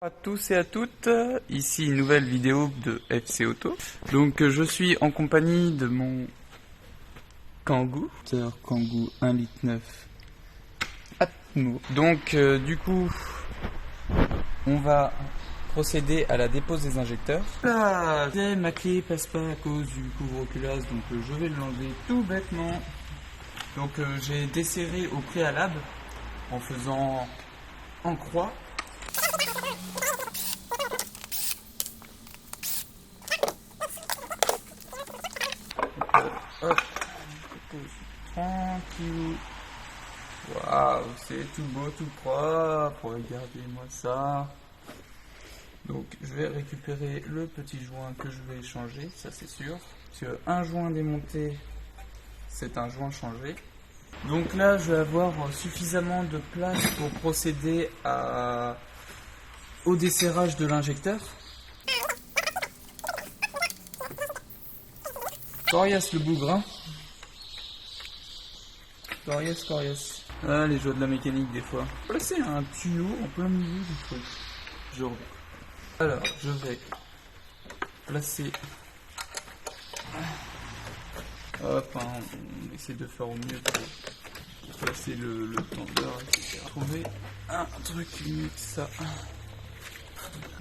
Bonjour à tous et à toutes, ici une nouvelle vidéo de FC Auto. Donc je suis en compagnie de mon Kangoo, Kangoo 1,9 litre Atmo. Donc du coup, on va procéder à la dépose des injecteurs. Là, ma clé passe pas à cause du couvre-culasse, donc je vais l'enlever tout bêtement. Donc j'ai desserré au préalable en faisant en croix. Hop, tranquille. Waouh, c'est tout beau, tout propre. Regardez-moi ça. Donc, je vais récupérer le petit joint que je vais changer, ça c'est sûr. Parce qu'un joint démonté, c'est un joint changé. Donc là, je vais avoir suffisamment de place pour procéder au desserrage de l'injecteur. Coriace le bougre, hein. Coriace, coriace. Ah, les joies de la mécanique des fois. Placer un tuyau en plein milieu du truc. Genre. Alors, je vais placer. Hop, hein, on essaie de faire au mieux pour placer le tendeur, etc. Trouver un truc mieux que ça.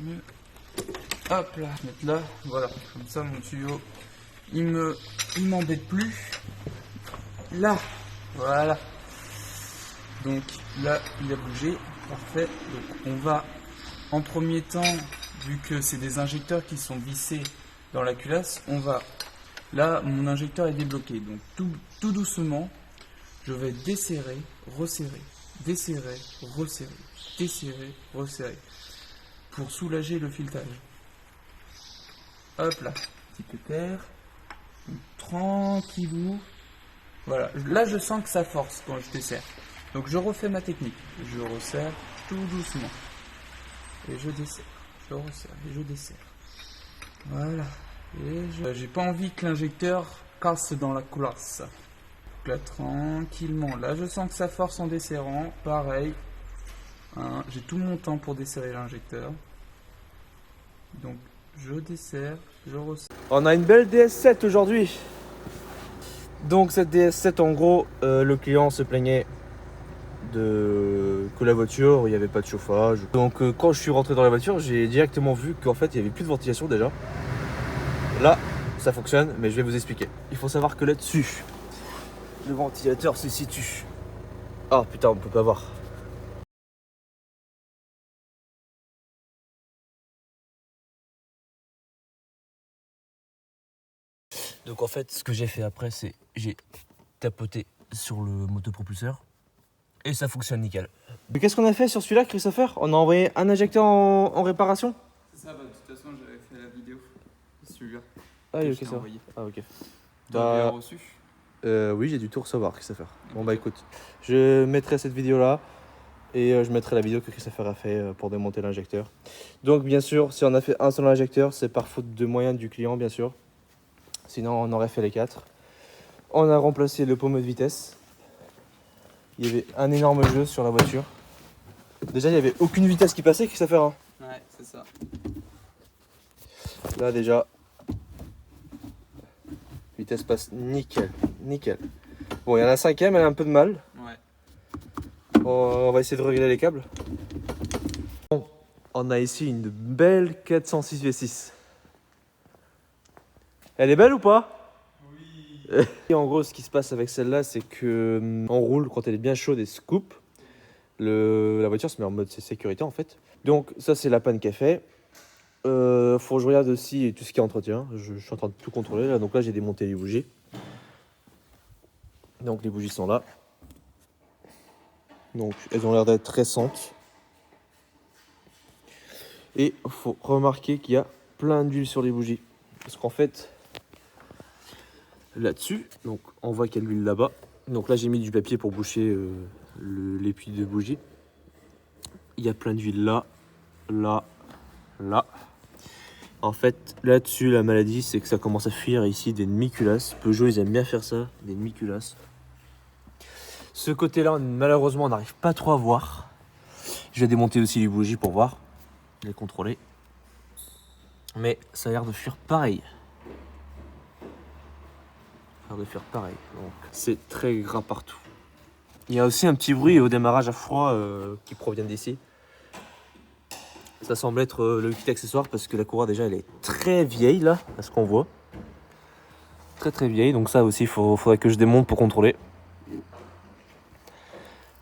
Mieux. Hop là, mettre là, voilà. Comme ça, mon tuyau, il m'embête plus. Là, voilà. Donc là, il a bougé, parfait. Donc on va, en premier temps, vu que c'est des injecteurs qui sont vissés dans la culasse, on va, là, mon injecteur est débloqué. Donc tout doucement, je vais desserrer, resserrer, desserrer, resserrer, desserrer, resserrer, pour soulager le filetage. Hop là, petit peu d'air, tranquillou. Voilà, là je sens que ça force quand je desserre. Donc je refais ma technique. Je resserre tout doucement. Et je desserre. Je resserre et je desserre. Voilà. Et j'ai pas envie que l'injecteur casse dans la culasse. Donc là tranquillement. Là je sens que ça force en desserrant. Pareil. Hein, j'ai tout mon temps pour desserrer l'injecteur. Donc je desserre, je resserre. On a une belle DS7 aujourd'hui. Donc cette DS7 en gros, le client se plaignait que la voiture, il n'y avait pas de chauffage. Donc quand je suis rentré dans la voiture, j'ai directement vu qu'en fait il n'y avait plus de ventilation déjà. Là, ça fonctionne, mais je vais vous expliquer. Il faut savoir que là-dessus, le ventilateur se situe. Ah putain, on peut pas voir. Donc en fait, ce que j'ai fait après, c'est j'ai tapoté sur le motopropulseur et ça fonctionne nickel. Mais qu'est-ce qu'on a fait sur celui-là, Christopher? On a envoyé un injecteur en réparation? C'est ça, bah, de toute façon j'avais fait la vidéo. Celui-là. Ah Que oui, je ok, t'ai ça va. envoyé. Ah ok. T'as bien Bah, reçu? oui, j'ai dû tout recevoir, Christopher. Bon bah écoute, je mettrai cette vidéo-là et je mettrai la vidéo que Christopher a fait pour démonter l'injecteur. Donc bien sûr, si on a fait un seul injecteur, c'est par faute de moyens du client, bien sûr. Sinon, on aurait fait les 4. On a remplacé le pommeau de vitesse. Il y avait un énorme jeu sur la voiture. Déjà, il n'y avait aucune vitesse qui passait, Christopher. Hein. Ouais, c'est ça. Là déjà, vitesse passe nickel, nickel. Bon, il y en a 5ème, elle a un peu de mal. Ouais. On va essayer de régler les câbles. Bon, on a ici une belle 406 V6. Elle est belle ou pas? Oui. Et en gros, ce qui se passe avec celle-là, c'est que on roule quand elle est bien chaude et se coupe. La voiture se met en mode sécurité en fait. Donc ça, c'est la panne qu'elle fait. Faut que je regarde aussi tout ce qui est entretien. Je suis en train de tout contrôler là. Donc là, j'ai démonté les bougies. Donc les bougies sont là. Donc elles ont l'air d'être récentes. Et il faut remarquer qu'il y a plein d'huile sur les bougies. Parce qu'en fait, là-dessus, donc on voit qu'il y a de l'huile là-bas. Donc là, j'ai mis du papier pour boucher l'étui de bougie. Il y a plein d'huile là, là, là. En fait, là-dessus, la maladie, c'est que ça commence à fuir ici des demi-culasses. Peugeot, ils aiment bien faire ça, des demi-culasses. Ce côté-là, malheureusement, on n'arrive pas trop à voir. Je vais démonter aussi les bougies pour voir. les contrôler. Mais ça a l'air de fuir pareil. Donc c'est très gras partout. Il y a aussi un petit bruit au démarrage à froid qui provient d'ici. Ça semble être le kit accessoire parce que la courroie déjà elle est très vieille là, à ce qu'on voit. Très vieille, donc ça aussi faudrait que je démonte pour contrôler.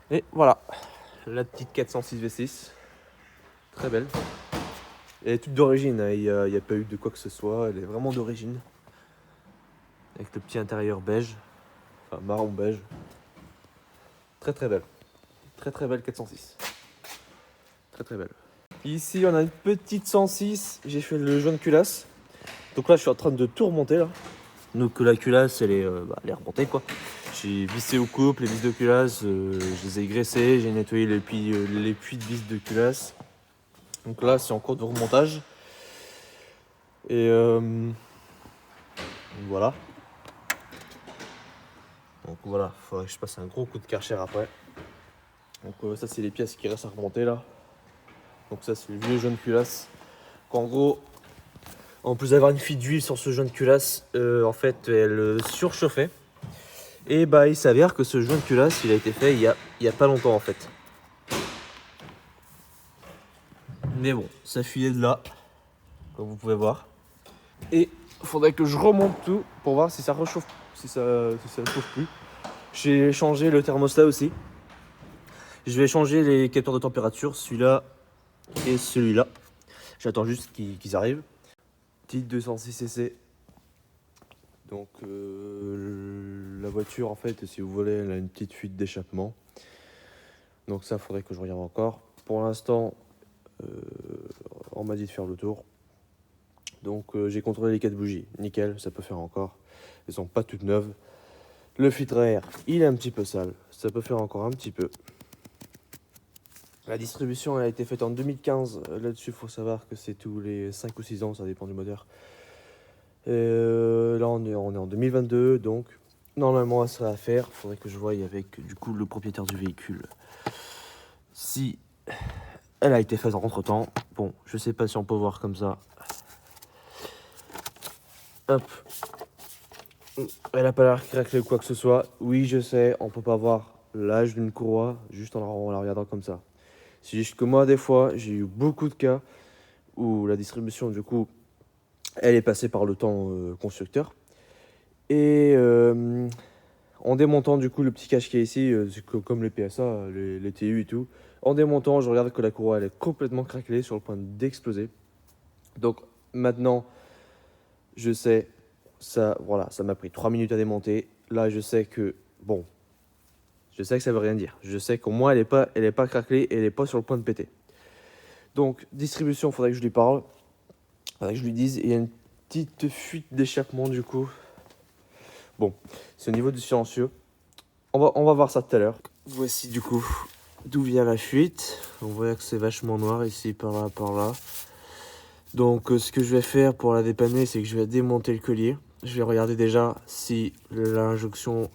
Et voilà, la petite 406 V6, très belle. Elle est toute d'origine, hein. Il n'y a pas eu de quoi que ce soit, elle est vraiment d'origine. Avec le petit intérieur beige, enfin marron beige. Très belle. Très belle 406. Très belle. Ici on a une petite 106, j'ai fait le jaune culasse. Donc là je suis en train de tout remonter là. Donc la culasse elle est remontée quoi. J'ai vissé au couple les vis de culasse, je les ai graissées, j'ai nettoyé les puits de vis de culasse. Donc là c'est en cours de remontage. Et voilà. Donc voilà, il faudrait que je passe un gros coup de karcher après. Donc ça c'est les pièces qui restent à remonter là. Donc ça c'est le vieux jaune culasse. En gros, en plus d'avoir une fuite d'huile sur ce jaune culasse, en fait elle surchauffait. Et bah il s'avère que ce jaune culasse il a été fait il y a pas longtemps en fait. Mais bon, ça fuyait de là, comme vous pouvez voir. Et il faudrait que je remonte tout pour voir si ça rechauffe, si ça chauffe plus. J'ai changé le thermostat aussi. Je vais changer les capteurs de température, celui-là et celui-là. J'attends juste qu'ils arrivent. Petite 206 cc. Donc la voiture en fait, si vous voulez, elle a une petite fuite d'échappement. Donc ça, faudrait que je regarde encore. Pour l'instant, on m'a dit de faire le tour. Donc j'ai contrôlé les 4 bougies. Nickel, ça peut faire encore. Elles sont pas toutes neuves. Le filtre à air, il est un petit peu sale. Ça peut faire encore un petit peu. La distribution elle a été faite en 2015. Là-dessus, il faut savoir que c'est tous les 5 ou 6 ans, ça dépend du moteur. Là, on est en 2022, donc normalement, ça serait à faire. Il faudrait que je voie avec du coup le propriétaire du véhicule si elle a été faite entre temps. Bon, je sais pas si on peut voir comme ça. Hop. Elle a pas l'air craquelée ou quoi que ce soit. Oui, je sais, on peut pas voir l'âge d'une courroie juste en la regardant comme ça. C'est juste que moi, des fois, j'ai eu beaucoup de cas où la distribution, du coup, elle est passée par le temps constructeur. Et en démontant, du coup, le petit cache qui est ici, comme les PSA, les TU et tout, en démontant, je regarde que la courroie, elle est complètement craquelée sur le point d'exploser. Donc, maintenant, je sais, ça, voilà, ça m'a pris 3 minutes à démonter. Là, je sais que, bon, je sais que ça veut rien dire. Je sais qu'au moins, elle est pas craquelée et elle est pas sur le point de péter. Donc, distribution, il faudrait que je lui parle. Il faudrait que je lui dise. Il y a une petite fuite d'échappement, du coup. Bon, c'est au niveau du silencieux. On va voir ça tout à l'heure. Voici, du coup, d'où vient la fuite. On voit que c'est vachement noir ici, par là, par là. Donc, ce que je vais faire pour la dépanner, c'est que je vais démonter le collier. Je vais regarder déjà si l'injonction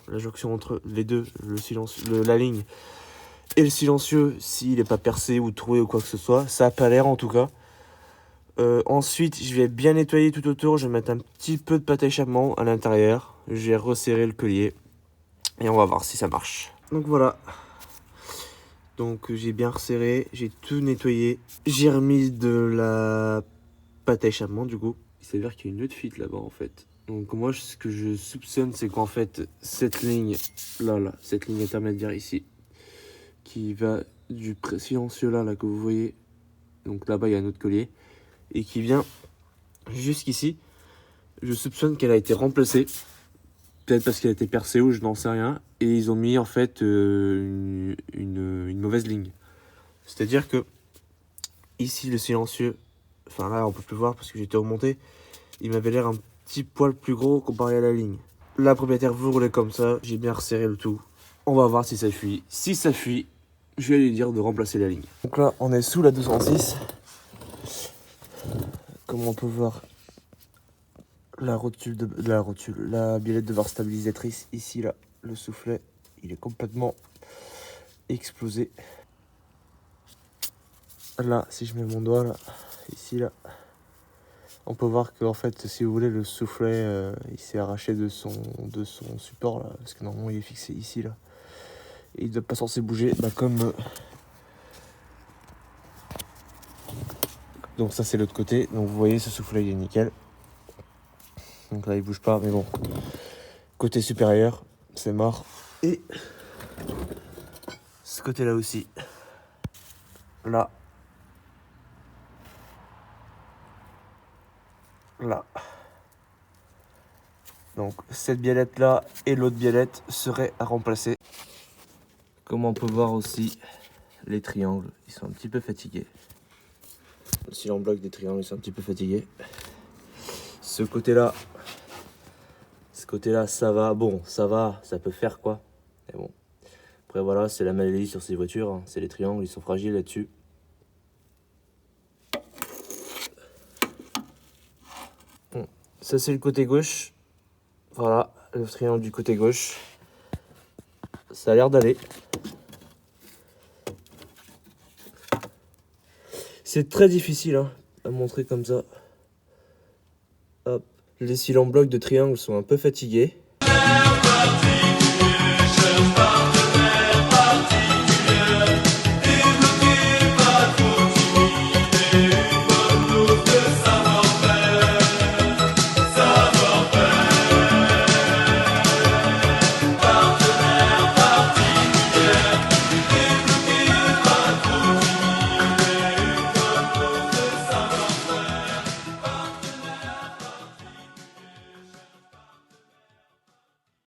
entre les deux, la ligne et le silencieux, s'il n'est pas percé ou troué ou quoi que ce soit. Ça n'a pas l'air en tout cas. Ensuite, je vais bien nettoyer tout autour. Je vais mettre un petit peu de pâte à échappement à l'intérieur. Je vais resserrer le collier et on va voir si ça marche. Donc voilà. Donc j'ai bien resserré, j'ai tout nettoyé. J'ai remis de la pâte à échappement du coup. Il s'avère qu'il y a une autre fuite là-bas en fait. Donc moi ce que je soupçonne c'est qu'en fait cette ligne là, cette ligne intermédiaire ici qui va du silencieux là que vous voyez. Donc là-bas il y a un autre collier et qui vient jusqu'ici. Je soupçonne qu'elle a été remplacée. Peut-être parce qu'elle a été percée ou je n'en sais rien. Et ils ont mis en fait une mauvaise ligne. C'est-à-dire que ici le silencieux, enfin là on peut plus voir parce que j'étais remonté, il m'avait l'air un petit poil plus gros comparé à la ligne. La propriétaire veut rouler comme ça, j'ai bien resserré le tout. On va voir si ça fuit. Si ça fuit, je vais lui dire de remplacer la ligne. Donc là on est sous la 206. Comme on peut voir, la biellette de barre stabilisatrice ici là, le soufflet, il est complètement explosé. là, si je mets mon doigt là, ici là, on peut voir que en fait, si vous voulez, le soufflet, il s'est arraché de son support là, parce que normalement il est fixé ici là. Et il ne doit pas censé bouger, bah comme... Donc ça c'est l'autre côté, donc vous voyez ce soufflet il est nickel. Donc là il bouge pas, mais bon. Côté supérieur, c'est mort. Et ce côté là aussi. Là. Là. Donc cette biellette là et l'autre biellette seraient à remplacer. Comme on peut voir aussi, les triangles, ils sont un petit peu fatigués. Si l'on bloque des triangles, ils sont un petit peu fatigués. Ce côté-là, ça va. Bon, ça va, ça peut faire quoi. Mais bon. Après voilà, c'est la maladie sur ces voitures. Hein. C'est les triangles, ils sont fragiles là-dessus. Bon. Ça c'est le côté gauche. Voilà, le triangle du côté gauche. Ça a l'air d'aller. C'est très difficile hein, à montrer comme ça. Hop. Les cylindres blocs de triangle sont un peu fatigués.